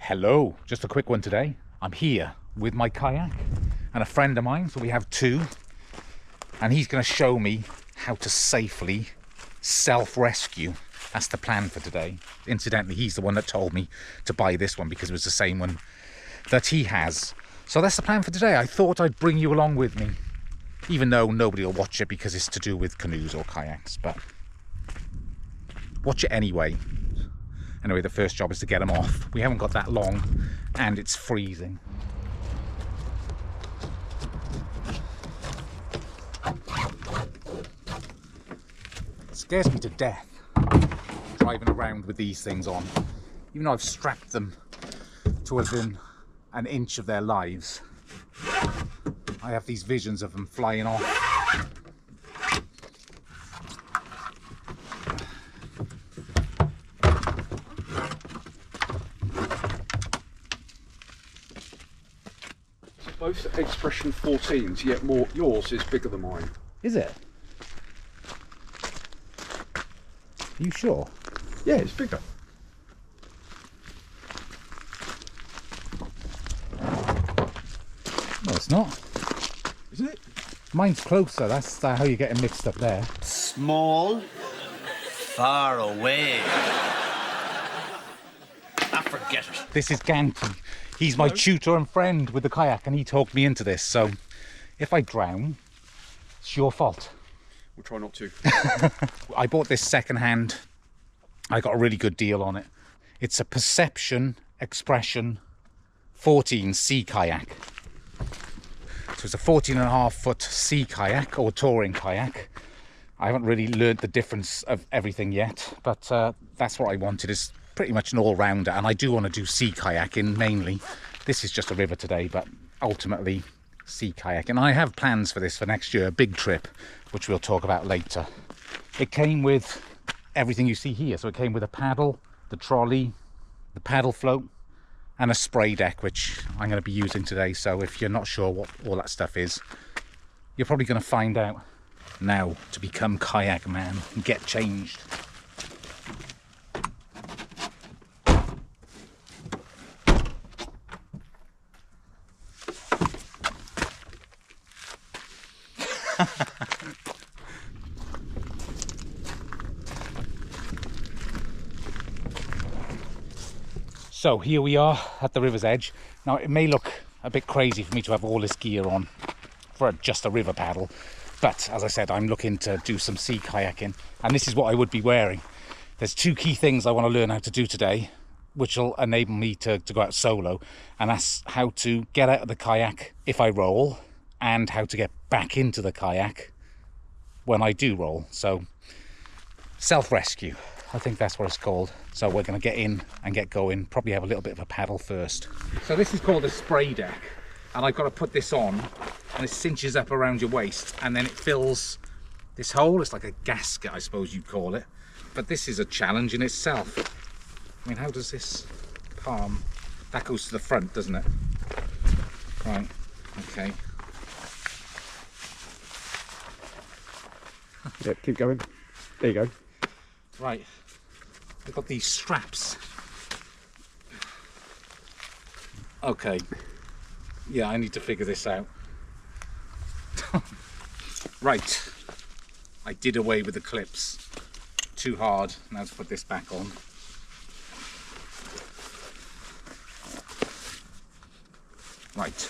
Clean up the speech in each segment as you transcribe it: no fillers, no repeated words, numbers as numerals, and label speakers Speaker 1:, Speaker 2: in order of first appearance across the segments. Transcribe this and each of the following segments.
Speaker 1: Hello, just a quick one today. I'm here with my kayak and a friend of mine, so we have two, and he's going to show me how to safely self-rescue. That's the plan for today. Incidentally, he's the one that told me to buy this one because it was the same one that he has. So that's the plan for today. I thought I'd bring you along with me, even though nobody will watch it because it's to do with canoes or kayaks, but watch it anyway. Anyway, the first job is to get them off. We haven't got that long and it's freezing. It scares me to death driving around with these things on. Even though I've strapped them to within an inch of their lives, I have these visions of them flying off.
Speaker 2: Both expression 14s, yet more. Yours is bigger than mine.
Speaker 1: Is it? Are you sure?
Speaker 2: Yeah, it's bigger.
Speaker 1: No, it's not.
Speaker 2: Isn't it?
Speaker 1: Mine's closer. That's how you're getting mixed up there.
Speaker 3: Small, far away. Forget it.
Speaker 1: This is Ganty. He's my tutor and friend with the kayak, and he talked me into this. So if I drown, it's your fault.
Speaker 2: We'll try not to.
Speaker 1: I bought this second-hand. I got a really good deal on it. It's a Perception Expression 14 sea kayak. So it's a 14.5-foot sea kayak or touring kayak. I haven't really learned the difference of everything yet, but that's what I wanted. Is pretty much an all-rounder, and I do want to do sea kayaking mainly. This is just a river today, but ultimately sea kayak. And I have plans for this for next year, a big trip, which we'll talk about later. It came with everything you see here. So it came with a paddle, the trolley, the paddle float, and a spray deck, which I'm going to be using today. So if you're not sure what all that stuff is, you're probably going to find out now to become kayak man and get changed. So here we are at the river's edge. Now it may look a bit crazy for me to have all this gear on for just a river paddle, but as I said, I'm looking to do some sea kayaking, and this is what I would be wearing. There's two key things I want to learn how to do today, which will enable me to go out solo, and that's how to get out of the kayak if I roll, and how to get back into the kayak when I do roll. So self-rescue, I think that's what it's called. So we're going to get in and get going, probably have a little bit of a paddle first. So this is called a spray deck, and I've got to put this on, and it cinches up around your waist, and then it fills this hole. It's like a gasket, I suppose you'd call it, but this is a challenge in itself. I mean, how does this palm, that goes to the front, doesn't it? Right, okay.
Speaker 2: Yep, keep going. There you go.
Speaker 1: Right, we've got these straps. Okay, yeah, I need to figure this out. Right, I did away with the clips. Too hard. Now let's put this back on. Right.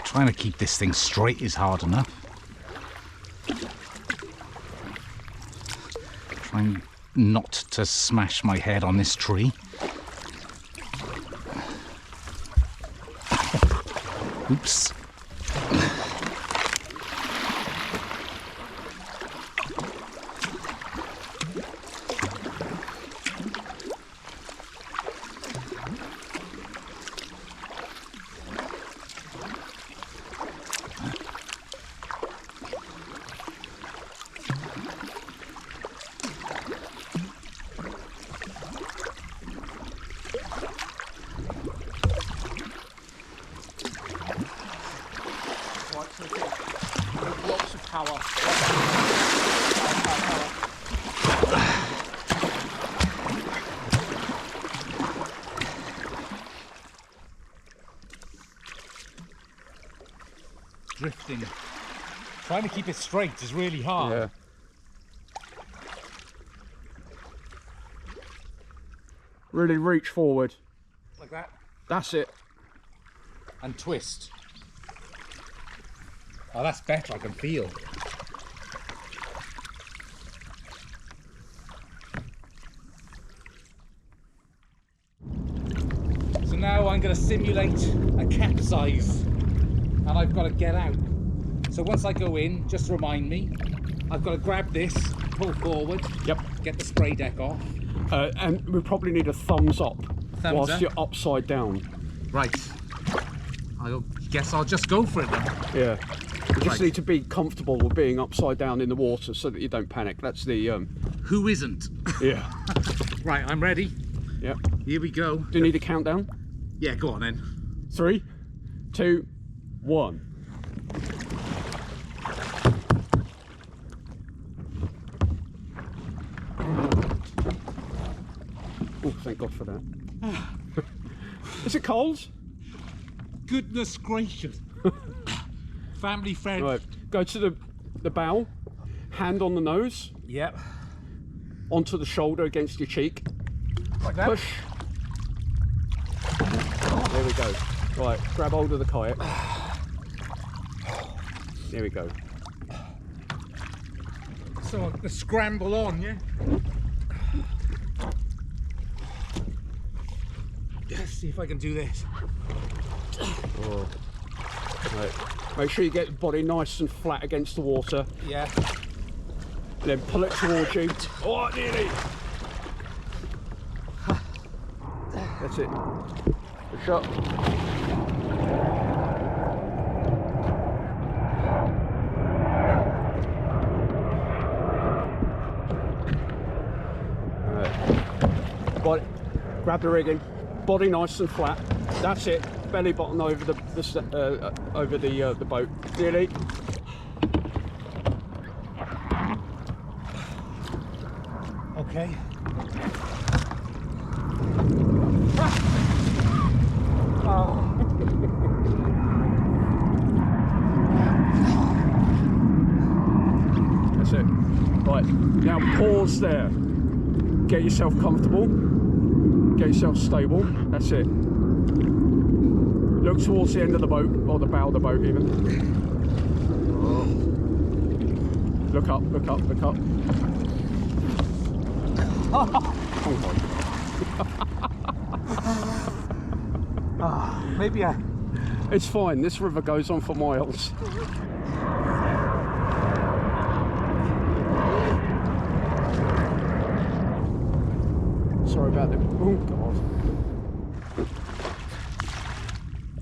Speaker 1: Trying to keep this thing straight is hard enough. Trying not to smash my head on this tree. Oops. lifting. Trying to keep it straight is really hard.
Speaker 2: Yeah. Really reach forward.
Speaker 1: Like that.
Speaker 2: That's it.
Speaker 1: And twist. Oh, that's better, I can feel. So now I'm going to simulate a capsize, and I've got to get out. So once I go in, just remind me, I've got to grab this, pull forward,
Speaker 2: Yep.
Speaker 1: get the spray deck off.
Speaker 2: And we probably need a thumbs up whilst
Speaker 1: up?
Speaker 2: you're upside down.
Speaker 1: Right. I guess I'll just go for it then.
Speaker 2: Yeah. You just
Speaker 1: Right.
Speaker 2: need to be comfortable with being upside down in the water so that you don't panic. That's the
Speaker 1: Who isn't?
Speaker 2: yeah.
Speaker 1: Right, I'm ready.
Speaker 2: Yep.
Speaker 1: Here we go.
Speaker 2: Do you need a countdown?
Speaker 1: Yeah, go on then.
Speaker 2: 3, 2, 1. Oh, thank God for that. Is it cold?
Speaker 1: Goodness gracious. Family friend.
Speaker 2: Right, go to the bow, hand on the nose,
Speaker 1: Yep.
Speaker 2: onto the shoulder against your cheek.
Speaker 1: Like that.
Speaker 2: Push. There we go. Right, grab hold of the kayak. There we go.
Speaker 1: So the scramble on, yeah? Let's see if I can do this.
Speaker 2: Oh. Right. Make sure you get the body nice and flat against the water.
Speaker 1: Yeah.
Speaker 2: And then pull it towards you. Oh, nearly. That's it. Good shot. Right. Body, grab the rigging. Body nice and flat. That's it. Belly button over the boat. Nearly.
Speaker 1: Okay.
Speaker 2: That's it. Right, now pause there. Get yourself comfortable. Get yourself stable. That's it. Look towards the end of the boat, or the bow of the boat even. Look up, look up, look up.
Speaker 1: Maybe I...
Speaker 2: It's fine, this river goes on for miles. Sorry about that. Oh God.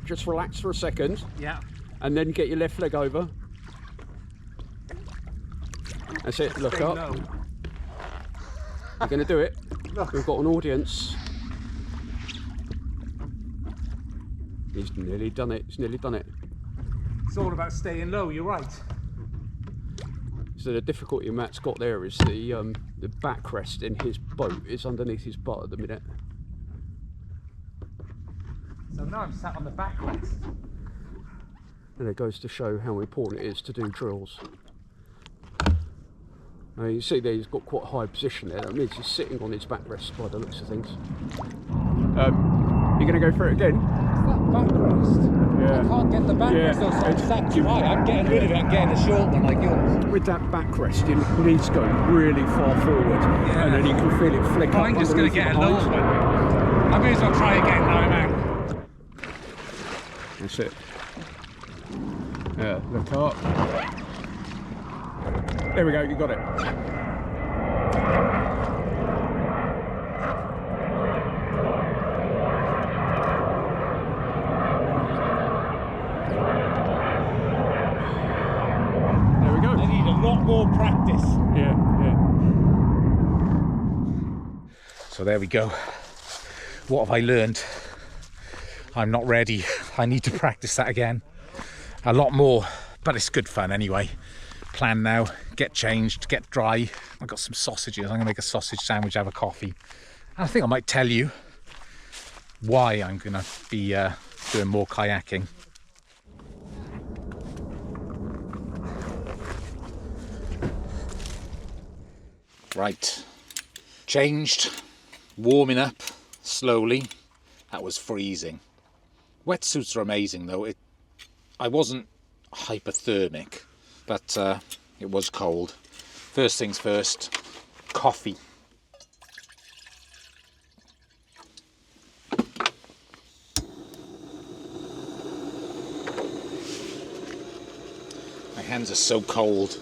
Speaker 2: Just relax for a second,
Speaker 1: Yeah.
Speaker 2: and then get your left leg over. That's it, look
Speaker 1: Stay
Speaker 2: up.
Speaker 1: low.
Speaker 2: You're going to do it.
Speaker 1: Look.
Speaker 2: We've got an audience. He's nearly done it, he's nearly done it.
Speaker 1: It's all about staying low, you're right.
Speaker 2: So the difficulty Matt's got there is the backrest in his boat is underneath his butt at the minute.
Speaker 1: So now I'm sat on the backrest.
Speaker 2: And it goes to show how important it is to do drills. Now you see there he's got quite a high position there. That means he's sitting on his backrest by the looks of things. You're going to go for it again?
Speaker 1: It's that backrest.
Speaker 2: Yeah.
Speaker 1: I can't get the backrest though, so I'm sat too high. I'm getting rid of it and getting a short one like yours.
Speaker 2: With that backrest, you need to go really far forward, and then you can feel it flick up.
Speaker 1: I'm just going to get a low one. I may as well try again now I'm out.
Speaker 2: That's it. Yeah, look up. There we go, you got it. There we go.
Speaker 1: I need a lot more practice.
Speaker 2: Yeah, yeah.
Speaker 1: So there we go. What have I learned? I'm not ready. I need to practice that again. A lot more, but it's good fun anyway. Plan now, get changed, get dry. I've got some sausages. I'm gonna make a sausage sandwich, have a coffee. And I think I might tell you why I'm gonna be doing more kayaking. Right, changed, warming up slowly. That was freezing. Wetsuits are amazing though. I wasn't hypothermic, but it was cold. First things first, coffee. My hands are so cold.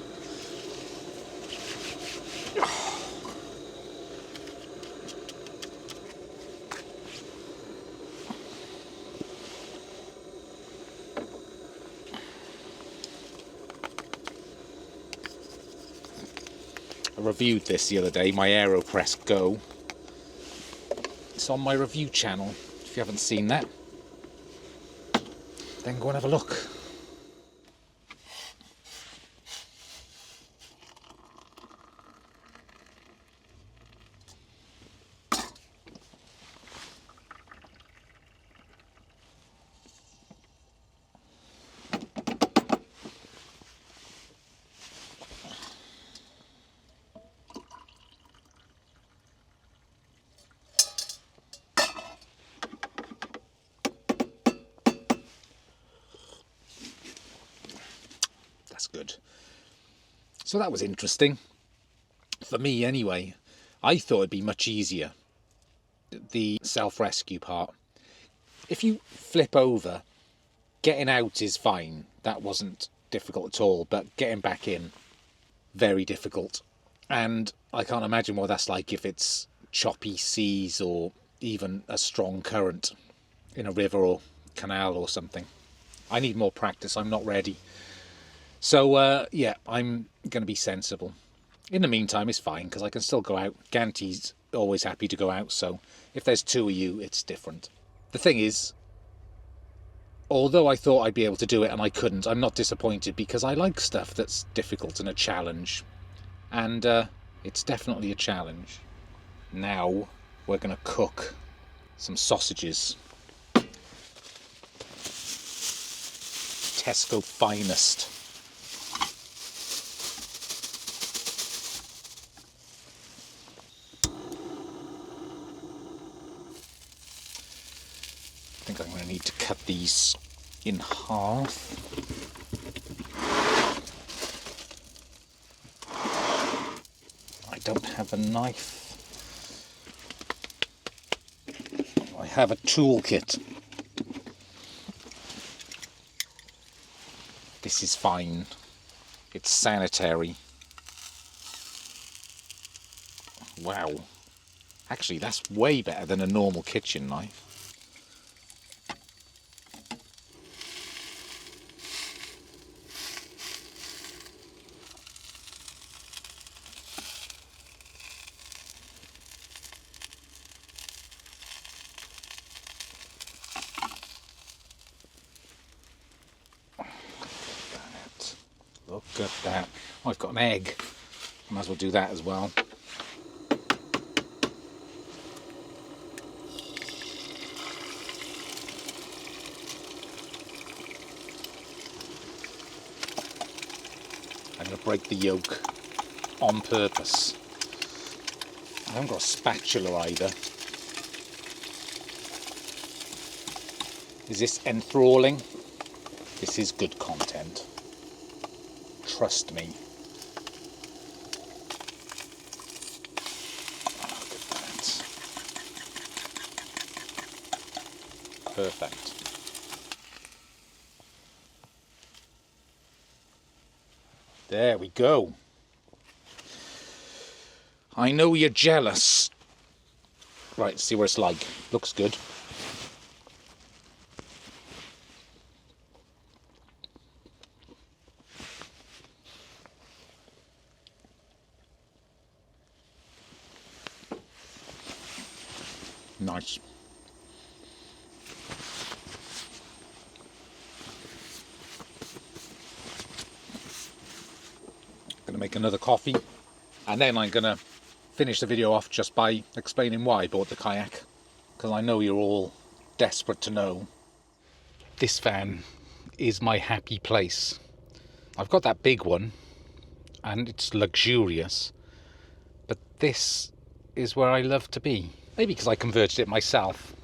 Speaker 1: I reviewed this the other day, my AeroPress Go. It's on my review channel. If you haven't seen that, then go and have a look. That's good. So that was interesting. For me anyway. I thought it'd be much easier. The self-rescue part. If you flip over, getting out is fine. That wasn't difficult at all. But getting back in, very difficult. And I can't imagine what that's like if it's choppy seas or even a strong current in a river or canal or something. I need more practice. I'm not ready. So, yeah, I'm going to be sensible. In the meantime, it's fine, because I can still go out. Ganty's always happy to go out, so if there's two of you, it's different. The thing is, although I thought I'd be able to do it and I couldn't, I'm not disappointed, because I like stuff that's difficult and a challenge. And it's definitely a challenge. Now, we're going to cook some sausages. Tesco finest. I think I'm going to need to cut these in half. I don't have a knife. I have a toolkit. This is fine. It's sanitary. Wow. Actually, that's way better than a normal kitchen knife. Look at that. Oh, I've got an egg. Might as well do that as well. I'm going to break the yolk on purpose. I haven't got a spatula either. Is this enthralling? This is good content. Trust me. Look at that. Perfect. There we go. I know you're jealous. Right, let's see what it's like. Looks good. Nice. Gonna make another coffee, and then I'm gonna finish the video off just by explaining why I bought the kayak, because I know you're all desperate to know. This van is my happy place. I've got that big one, and it's luxurious, but this is where I love to be. Maybe because I converted it myself.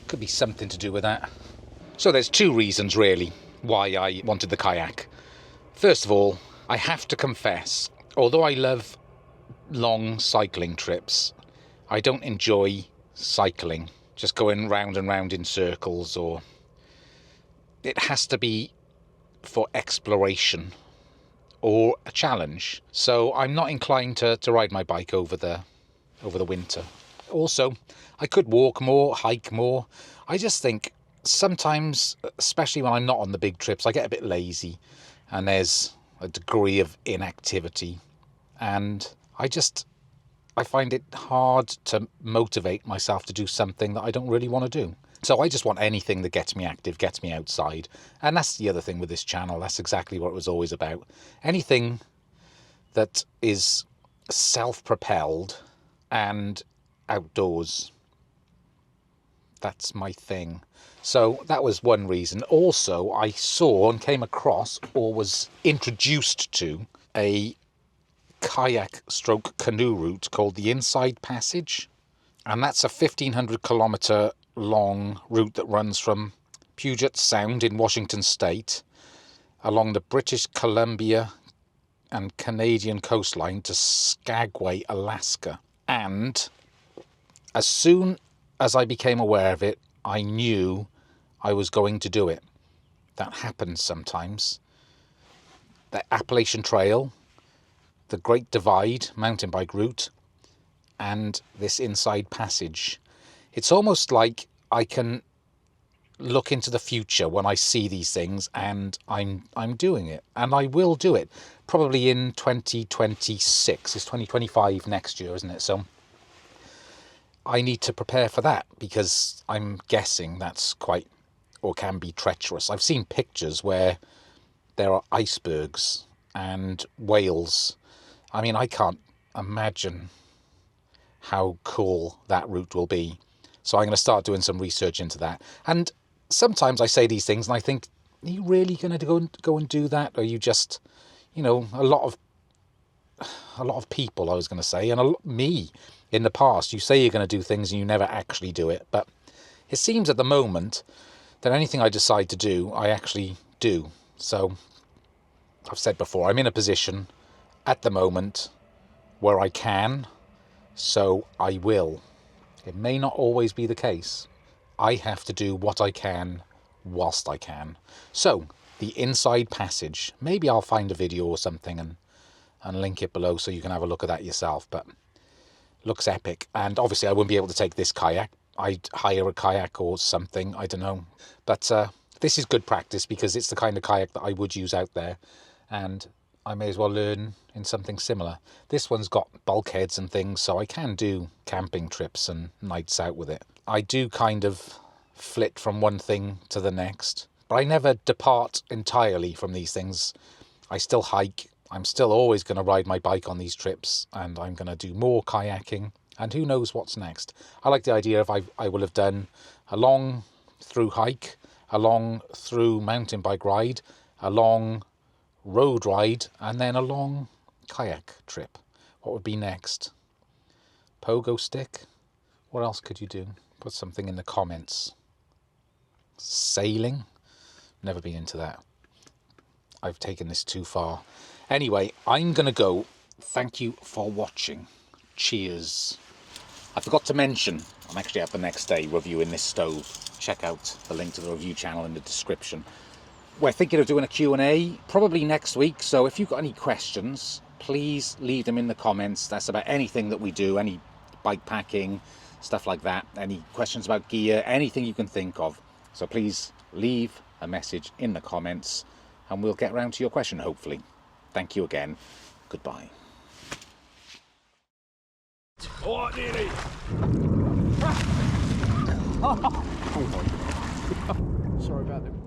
Speaker 1: Could be something to do with that. So there's two reasons really why I wanted the kayak. First of all, I have to confess, although I love long cycling trips, I don't enjoy cycling, just going round and round in circles, or it has to be for exploration or a challenge. So I'm not inclined to ride my bike over the winter. Also, I could walk more, hike more. I just think sometimes, especially when I'm not on the big trips, I get a bit lazy and there's a degree of inactivity, and I find it hard to motivate myself to do something that I don't really want to do. So I just want anything that gets me active, gets me outside. And that's the other thing with this channel. That's exactly what it was always about. Anything that is self-propelled and outdoors. That's my thing. So that was one reason. Also, I saw and came across, or was introduced to, a kayak stroke canoe route called the Inside Passage. And that's a 1,500 kilometre long route that runs from Puget Sound in Washington State along the British Columbia and Canadian coastline to Skagway, Alaska. And as soon as I became aware of it, I knew I was going to do it. That happens sometimes. The Appalachian Trail, the Great Divide mountain bike route, and this Inside Passage. It's almost like I can look into the future when I see these things, and I'm doing it, and I will do it probably in 2026. It's 2025 next year, isn't it? So I need to prepare for that, because I'm guessing that's quite, or can be, treacherous. I've seen pictures where there are icebergs and whales. I mean, I can't imagine how cool that route will be. So I'm going to start doing some research into that. And sometimes I say these things and I think, are you really going to go and do that? Or are you just, you know, a lot of people, I was going to say, and me in the past, you say you're going to do things and you never actually do it. But it seems at the moment that anything I decide to do, I actually do. So I've said before, I'm in a position at the moment where I can, so I will. It may not always be the case. I have to do what I can whilst I can. So, the Inside Passage. Maybe I'll find a video or something and link it below so you can have a look at that yourself. But looks epic. And obviously I wouldn't be able to take this kayak. I'd hire a kayak or something, I don't know. But this is good practice, because it's the kind of kayak that I would use out there. And I may as well learn in something similar. This one's got bulkheads and things, so I can do camping trips and nights out with it. I do kind of flit from one thing to the next, but I never depart entirely from these things. I still hike. I'm still always going to ride my bike on these trips, and I'm going to do more kayaking, and who knows what's next. I like the idea of I will have done a long through hike, a long through mountain bike ride, a long road ride, and then a long kayak trip. What would be next? Pogo stick? What else could you do? Put something in the comments. Sailing? Never been into that. I've taken this too far. Anyway, I'm gonna go. Thank you for watching. Cheers. I forgot to mention, I'm actually out the next day reviewing this stove. Check out the link to the review channel in the description. We're thinking of doing a Q&A probably next week, so if you've got any questions, please leave them in the comments. That's about anything that we do, any bike packing, stuff like that, any questions about gear, anything you can think of. So please leave a message in the comments and we'll get around to your question, hopefully. Thank you again. Goodbye.
Speaker 2: Oh, nearly. Sorry about that.